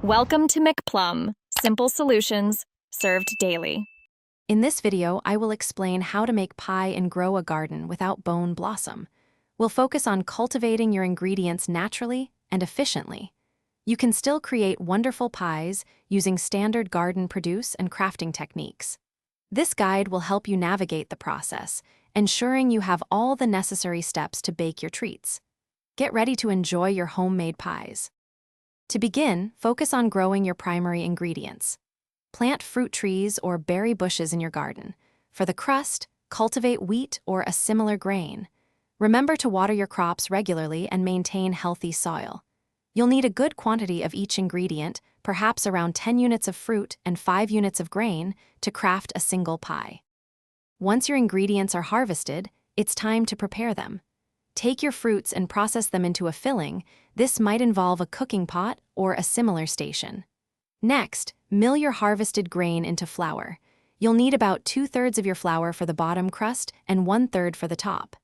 Welcome to McPlum, simple solutions served daily. In this video, I will explain how to make pie and grow a garden without bone blossom. We'll focus on cultivating your ingredients naturally and efficiently. You can still create wonderful pies using standard garden produce and crafting techniques. This guide will help you navigate the process, ensuring you have all the necessary steps to bake your treats. Get ready to enjoy your homemade pies. To begin, focus on growing your primary ingredients. Plant fruit trees or berry bushes in your garden. For the crust, cultivate wheat or a similar grain. Remember to water your crops regularly and maintain healthy soil. You'll need a good quantity of each ingredient, perhaps around 10 units of fruit and 5 units of grain, to craft a single pie. Once your ingredients are harvested, it's time to prepare them. Take your fruits and process them into a filling. This might involve a cooking pot or a similar station. Next, mill your harvested grain into flour. You'll need about 2/3 of your flour for the bottom crust and 1/3 for the top.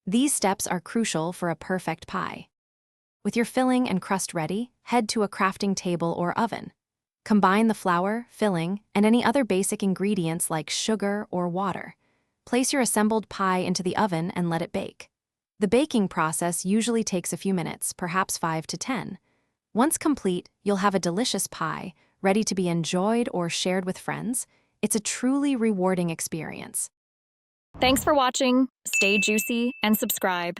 These steps are crucial for a perfect pie. With your filling and crust ready, head to a crafting table or oven. Combine the flour, filling, and any other basic ingredients like sugar or water. Place your assembled pie into the oven and let it bake. The baking process usually takes a few minutes, perhaps 5 to 10. Once complete, you'll have a delicious pie, ready to be enjoyed or shared with friends. It's a truly rewarding experience. Thanks for watching. Stay juicy and subscribe.